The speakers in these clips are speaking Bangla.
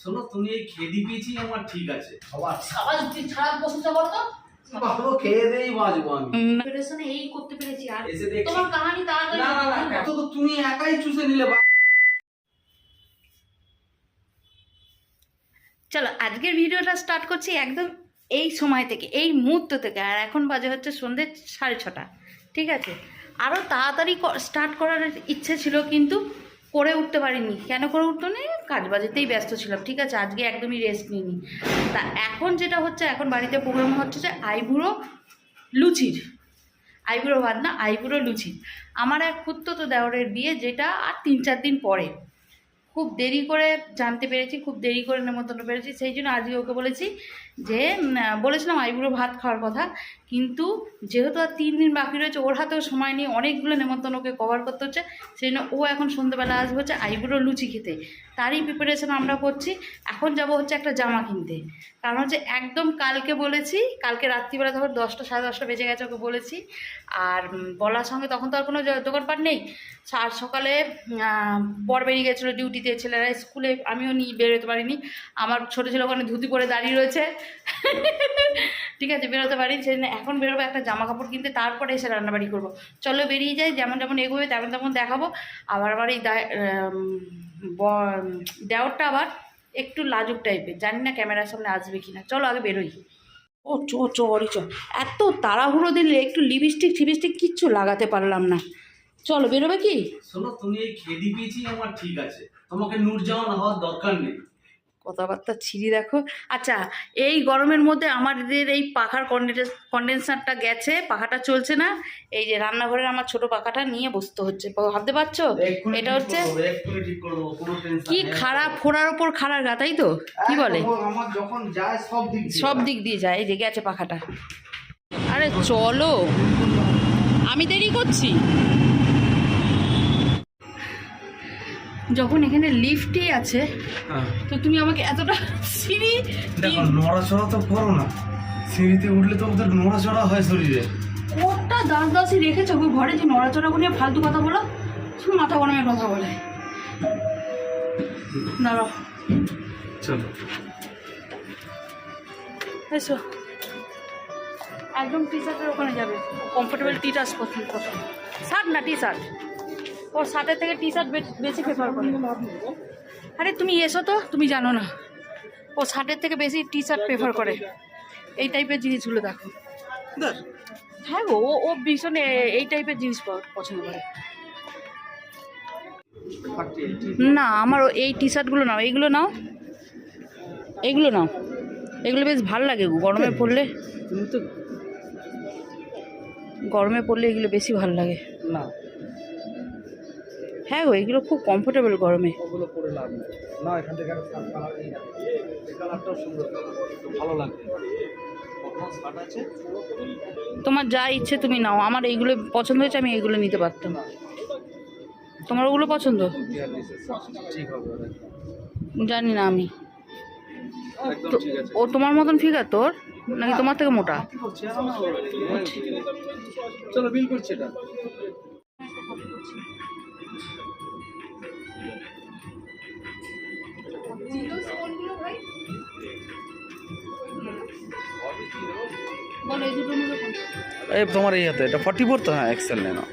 শোনো, তুমি এই খেদি পেয়েছি আমার ঠিক আছে সবার সবাই ছাড়া প্রশংসা করতো ভালো খেয়ে দেই বাজবো আমি। প্রিপারেশনে এই করতে পেরেছি আর এসে দেখছি তোমার কাহিনী তাড়াতাড়ি না না না, এত তো তুমি একাই চুষে নিলে। চলো আজকের ভিডিওটা স্টার্ট করছি একদম এই সময় থেকে, এই মুহূর্ত থেকে। আর এখন বাজে হচ্ছে সন্ধ্যে 6:30। ঠিক আছে, আরও তাড়াতাড়ি স্টার্ট করার ইচ্ছে ছিল, কিন্তু করে উঠতে পারিনি। কেন করে উঠতো না, কাজ বাজেতেই ব্যস্ত ছিলাম। ঠিক আছে, আজকে একদমই রেস্ট নিইনি। তা এখন যেটা হচ্ছে, এখন বাড়িতে প্রোগ্রাম হচ্ছে যে আইবুড়ো লুচির, আইবুড়ো ভাত না, আইবুড়ো লুচি। আমার এক খুঁড়তো দেওরের বিয়ে, যেটা আর 3-4 দিন পরে। খুব দেরি করে জানতে পেরেছি, খুব দেরি করে নেমন্তন্ন পেরেছি, সেই জন্য আজকে ওকে বলেছি যে বলেছিলাম আইবুড়ো ভাত খাওয়ার কথা, কিন্তু যেহেতু আর 3 দিন বাকি রয়েছে, ওর হাতেও সময় নেই, অনেকগুলো নেমন্তন্ন ওকে কভার করতে হচ্ছে। সেই জন্য ও এখন সন্ধ্যেবেলা আসবে হচ্ছে আইবুড়ো লুচি খেতে। তারই প্রিপারেশন আমরা করছি। এখন যাব হচ্ছে একটা জামা কিনতে, কারণ হচ্ছে একদম কালকে বলেছি, কালকে রাত্রিবেলা ধর 10টা 10:30 বেজে গেছে ওকে বলেছি। আর বলার সঙ্গে তখন তো আর কোনো দোকানপাট নেই। আর সকালে বর বেরিয়ে গেছিলো ডিউটিতে, ছেলেরা স্কুলে, আমিও নিয়ে বেরোতে পারিনি। আমার ছোটো ছেলে ওখানে ধুতি পরে দাঁড়িয়ে রয়েছে। ঠিক আছে, বেরোতে পারি, সেই জন্য এখন বেরোবো একটা জামা কাপড় কিনতে, তারপরে এসে রান্নাবাড়ি করবো। চলো বেরিয়ে যাই, যেমন যেমন এগোবে তেমন তেমন দেখাবো। আবার এই দেওরটা আবার একটু লাজুক টাইপের, জানি না ক্যামেরার সামনে আসবে কিনা। চলো আগে বেরোই। ও চরি এত তাড়াহুড়ো দিলে একটু লিপস্টিক ফিপস্টিক কিচ্ছু লাগাতে পারলাম না। চলো বেরোবে কি? শোনো, তুমি এই খেদি পেয়েছি আমার ঠিক আছে, তোমাকে নূরজাহান হওয়ার দরকার নেই। কথাবার্তা ছিঁড়ি দেখো। আচ্ছা, এই গরমের মধ্যে আমাদের এই পাখার কন্ডেন্সারটা গেছে, পাখাটা চলছে না। এই যে রান্নাঘরের আমার ছোট পাখাটা নিয়ে বসতে হচ্ছে, ভাবতে পারছো? এটা হচ্ছে কি খারাপ, ফোড়ার ওপর খাড়ার গা, তাই তো? কি বলে, আমার যখন যায় সব দিক দিয়ে যায়। এই যে গেছে পাখাটা। আরে চলো, আমি দেরি করছি। যখন এখানে লিফটই আছে, তো তুমি আমাকে এতটা সিঁড়ি দেখো, নড়াচড়া তো করো না, সিঁড়িতে উঠলে তো ওদের নড়াচড়া হয় শরীরে। ওটা দাসি রেখেছো ওই ঘরে, যে নড়াচড়া করে ফালতু কথা বলো, শুধু মাথা গরমের কথা বলে। দাঁড়াও, চলো এসো। একদম টি শার্টের ওখানে যাবে, কমফোর্টেবল টি শার্ট পছন্দ করো। শার্ট না টি শার্ট, ওর শার্টের থেকে টি শার্ট বেশি প্রেফার করে। আরে তুমি এসো তো, তুমি জানো না, ও শার্টের থেকে বেশি টি শার্ট প্রেফার করে। এই টাইপের জিনিসগুলো দেখো। হ্যাঁ গো, ও ভীষণ এই টাইপের জিনিস পছন্দ করে। না, আমার এই টি শার্টগুলো নাও, এইগুলো নাও, এইগুলো নাও, এগুলো বেশ ভালো লাগে গো গরমে পরলে। তুমি তো গরমে পরলে এগুলো বেশি ভালো লাগে। না, হ্যাঁ গো, এগুলো খুব কমফোর্টেবল গরমে। ওগুলো পরে লাভ নেই। না, এখান থেকে কালার এই কালারটাও সুন্দর, ভালো লাগবে। শার্ট আছে, তোমার যা ইচ্ছে তুমি নাও, আমার এইগুলো পছন্দ হয়েছে, আমি এইগুলো নিতে পারতাম। তোমার ওগুলো পছন্দ? ঠিক হবে, জানি না আমি। একদম ঠিক আছে। ও তোমার মতন ফিগার তোর, নাকি তোমার থেকে মোটা? চলো বিল করছি এটা। বলো এই দুটোর মধ্যে কোনটা? এই তোমার এই হাতে এটা 44 তো, হ্যাঁ এক্সেল নেনো।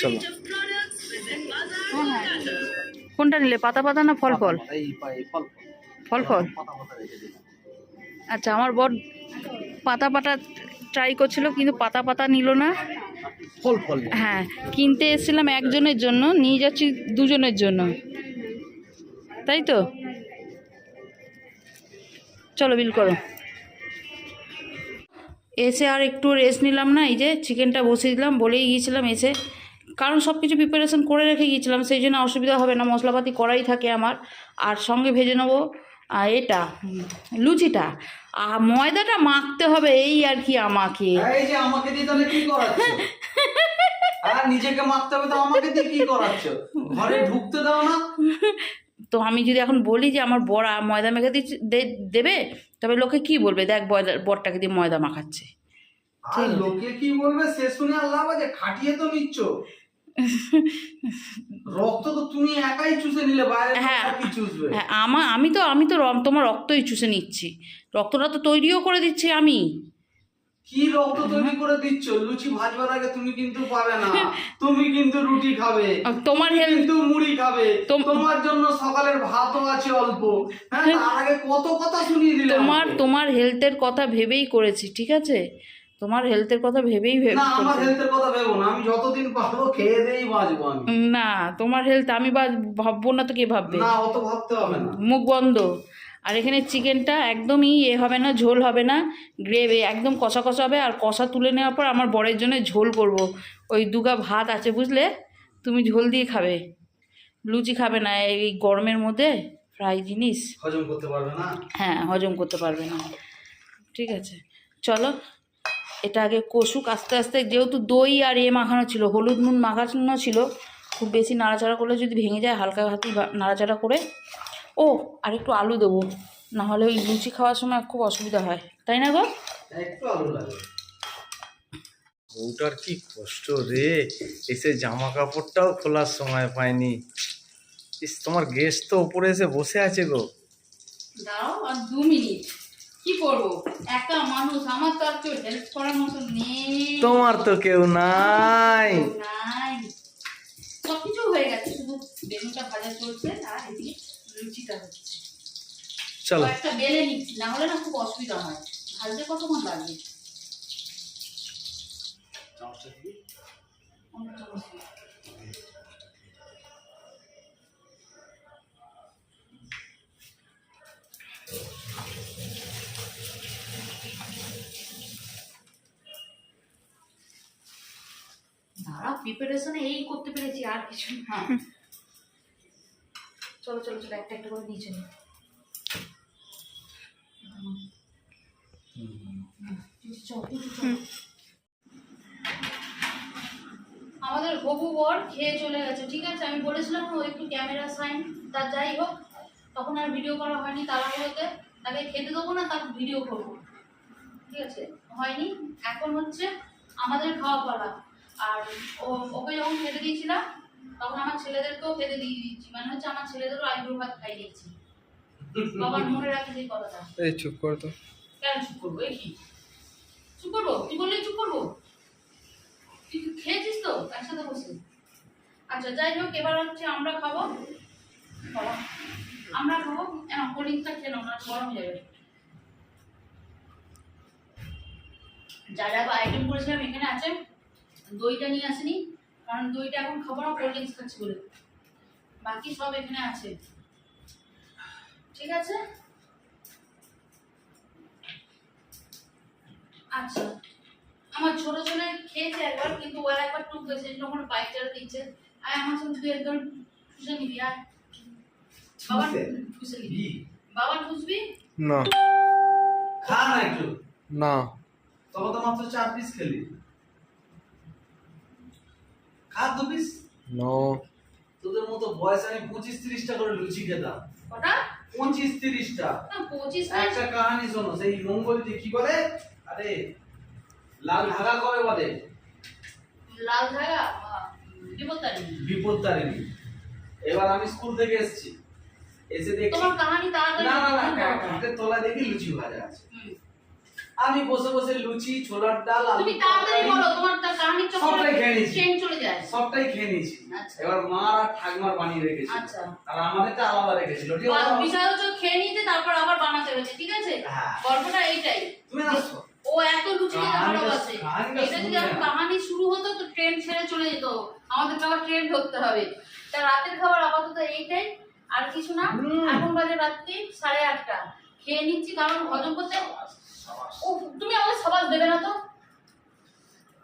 চলো, হ্যাঁ হ্যাঁ, কোনটা নিলে, পাতা পাতা না ফল ফল? এই ফল ফল ফল। পাতা পাতা রেখে দিলাম। আচ্ছা, আমার বর পাতা পাতা ট্রাই করছিল, কিন্তু পাতা পাতা নিল না। ফল ফল হ্যাঁ, কিনতে এসেছিলাম একজনের জন্য, নিয়ে যাচ্ছি দুজনের জন্য, তাই তো? চলো বিল করো। এসে আর একটু রেস্ট নিলাম না, এই যে চিকেনটা বসিয়ে দিলাম, বলেই গিয়েছিলাম এসে, কারণ সব কিছু প্রিপারেশন করে রেখে গিয়েছিলাম, সেই জন্য অসুবিধা হবে না, মশলাপাতি করাই থাকে আমার। আর সঙ্গে ভেজে নেবো এটা লুচিটা, আর ময়দাটা মাখতে হবে, এই আর কি। আমাকে এই যে আমাকে দিয়ে তাহলে কি করাচ্ছ? আর নিজেকে মারতে হবে তো আমাকে দিয়ে কি করাচ্ছ? ঘরে ঢুকতে দাও না। তো আমি যদি এখন বলি যে আমার বড়া ময়দা মেখে দেবে, তবে লোকে কি বলবে, দেখ বরটাকে দিয়ে ময়দা মাখাচ্ছে। আর লোকে কি বলবে সে শুনে আর লাভ আছে, খাটিয়ে তো নিচ্ছ। রক্ত তো তুমি একাই চুষে নিলে, বাইরে হ্যাঁ। আর কি চুষবে? হ্যাঁ আমি তো তোমার রক্তই চুষে নিচ্ছি, রক্তটা তো তৈরিও করে দিচ্ছি আমি। কি রক্ত তৈরি করে দিচ্ছ? লুচি ভাজবার আগে তুমি কিন্তু পাবে না, তুমি কিন্তু রুটি খাবে, তোমার তুমি হেলথ, কিন্তু মুড়ি খাবে, তোমার জন্য সকালের ভাতও আছে অল্প। হ্যাঁ, তার আগে কত কথা শুনিয়ে দিলে আমাকে। তোমার হেলথের কথা ভেবেই করেছি, ঠিক আছে? তোমার হেলথের কথা ভেবেই না, আমার করেছি। হেলথের কথা ভেবো না, আমি যতদিন পারবো খেয়ে দিয়েই বাঁচবো আমি। না, তোমার হেলথ আমি ভাববো না তো কে ভাববে? না, অত ভাবতে হবে না। মুখ বন্ধ। আর এখানে চিকেনটা একদমই হবে না, ঝোল হবে না, গ্রেভি একদম কষা কষা হবে। আর কষা তুলে নেওয়ার পর আমার বরের জন্য ঝোল করব। ওই দুগা ভাত আছে বুঝলে, তুমি ঝোল দিয়ে খাবে, লুচি খাবে না এই গরমের মধ্যে ফ্রাই জিনিস। হজম করতে পারবে না। হ্যাঁ, হজম করতে পারবে না। ঠিক আছে, চলো এটা আগে কষুক আস্তে আস্তে। যেহেতু দই আর মাখানো ছিল, হলুদ নুন মাখানো ছিল, খুব বেশি নাড়াচাড়া করলে যদি ভেঙে যায়, হালকা হাতে নাড়াচাড়া করে। ও, আর একটু আলু দেবো, না হলে ওই লুচি খাওয়ার সময় খুব অসুবিধা হয়, তাই না গো? একটু আলু লাগে। বউটার কি কষ্ট রে, এসে জামা কাপড়টাও খোলার সময় পায়নি। ইস, তোমার গেস্ট তো উপরে এসে বসে আছে গো। দাঁড়াও আর 2 মিনিট, কি করবো, একা মানুষ, আমার তো আর কেউ হেল্প করার মতো নেই। তোমার তো কেউ নাই। নাই, সবকিছু হয়ে গেছে, শুধু বেগুনটা ভাজা চলছে আর এদিকে লুচিটা হচ্ছে। চলো একটা বেলে নিচ্ছি, না হলে না খুব অসুবিধা হয়, ভাজতে কতক্ষণ লাগবে। দাঁড়া, প্রিপারেশনে এই করতে পেরেছি, আর কিছু না। চলো চলো চলো, একটা একটা করে নিচে নি। আমাদের হবু বর খেয়ে চলে গেছে, ঠিক আছে? আমি বলেছিলাম ও একটু ক্যামেরা সাইন, তার যাই হোক, তখন আর ভিডিও করা হয়নি তাড়াহুড়োতে। তাকে খেতে দেবো না, তার ভিডিও করবো, ঠিক আছে? হয়নি। এখন হচ্ছে আমাদের খাওয়া পালা। আর ওকে যখন খেতে দিয়েছিলাম, তখন আমার ছেলেদেরকেও খেতে দিয়ে দিচ্ছি, মানে হচ্ছে আমার ছেলেদেরও আইব্রো ভাত খাই দিয়েছি। বাবার মনে রাখি সেই কথাটা। এই চুপ কর তো। কেন চুপ করবো? এই কি চুপ করবো? তুই বললেই চুপ করবো? তুই খেয়েছিস তো একসাথে বসে? আচ্ছা, যাই হোক, এবার হচ্ছে আমরা খাবো। বাবা, আমরা খাবো। কোল্ড ড্রিঙ্কসটা খেয়ে নাও, না গরম হয়ে যাবে। যা যা আইটেম করেছিলাম এখানে আছে। দইটা নিয়ে আসিনি, কারণ দইটা এখন খাবো না, কোল্ড ড্রিঙ্কস খাচ্ছি বলে। বাকি সব এখানে আছে, ঠিক আছে? আচ্ছা, আমার ছোট ছেলে খেয়েছে একবার, কিন্তু ও একবার টুক গেছে, যখন বাইক চালাতে দিচ্ছে। আর আমার সঙ্গে তুই একদম ঠুসে নিবি, আর বাবা ঠুসে নিবি, বাবা ঠুসবি না খা না একটু। না, তবে তো মাত্র 4 পিস খেলি, খা 2 পিস। নো, তোদের মতো বয়স আমি 25-30টা করে লুচি খেতাম। কটা? 25-30টা। না 25 একটা কাহিনী শোনো, সেই মঙ্গলটি কি করে, আরে লাল ধাগা কবে বলে? লাল ধাগা বিপত্তারি। বিপত্তারিণী। এবার আমি স্কুল থেকে এসেছি, এসে দেখি তোমার কাহিনী তাড়াতাড়ি। না না না, হাতের তলায় দেখি লুচি ভাজা আছে। আমি বসে বসে লুচি, ছোলার ডাল, আলু তুমি তাড়াতাড়ি বলো, তোমার তার কাহিনী সবটাই খেয়ে নিয়েছি। ট্রেন চলে যায়। সবটাই খেয়ে নিয়েছি। আচ্ছা। এবার মা আর ঠাকুমার বানিয়ে রেখেছিল, আচ্ছা। আর আমাদেরটা আলাদা রেখেছিল। ঠিক আছে? বিষয় হচ্ছে খেয়ে নিতে, তারপর আবার বানাতে হয়েছে, ঠিক আছে? হ্যাঁ। গল্পটা এইটাই। তুমি আসো। ও এত লুচি খেতে ভালোবাসে। কাহানিটা এটা যদি শুনলে এখন না। কাহানি শুরু হতো তো ট্রেন ছেড়ে চলে যেত, আমাদেরকে আবার ট্রেন ধরতে হবে। তা রাতের খাবার আপাতত এইটাই, আর কিছু না। এখন বাজে রাত্রি 8:30। খেয়ে নিচ্ছি, কারণ হজম করতে। ও, তুমি আমাকে সবাই দেবে না তো,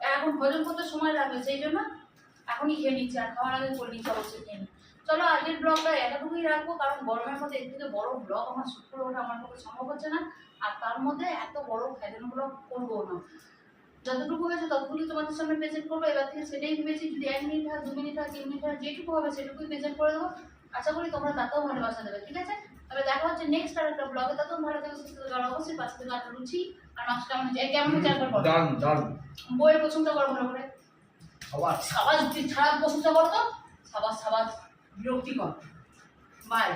এখন হজম করতে সময় লাগবে, সেই জন্য এখনই খেয়ে নিচ্ছি। আর খাওয়ার আগে কোল্ড ড্রিঙ্কস অবশ্যই খেয়ে নিই। চলো, আজকের ব্লগটা এতটুকুই রাখবো, কারণ গরমের মধ্যে এর থেকে বড় ব্লগ আমার শুট করে ওঠা আমার পক্ষে সম্ভব হচ্ছে না। আর তার মধ্যে এত বড় ফ্যাশন ব্লগ করবো না, যতটুকু হয়েছে ততটুকুই তোমাদের সামনে প্রেজেন্ট করবো। এবার থেকে সেটাই ভেবেছি, যদি 1 মিনিট হয়, 2 মিনিট হয়, 3 মিনিট হয়, যেটুকু হবে সেটুকুই প্রেজেন্ট করে দেবো। আশা করি তোমরা তাতেও ভালোবাসা দেবে, ঠিক আছে? তবে দেখা হচ্ছে নেক্সট আর একটা ব্লগে। ততক্ষণ ভালো থেকে সুস্থ থেকে, অবশ্যই পাশে থেকে একটা লুচি আর মাছ কেমন হচ্ছে একবার বলো। দারুণ দারুণ। বইয়ের পছন্দ করো ভালো করে, আবার আবার ছাড়া প্রশংসা পরিষ্কার করো তো। সাবাস সাবাস, বিরক্তিকর। বাই।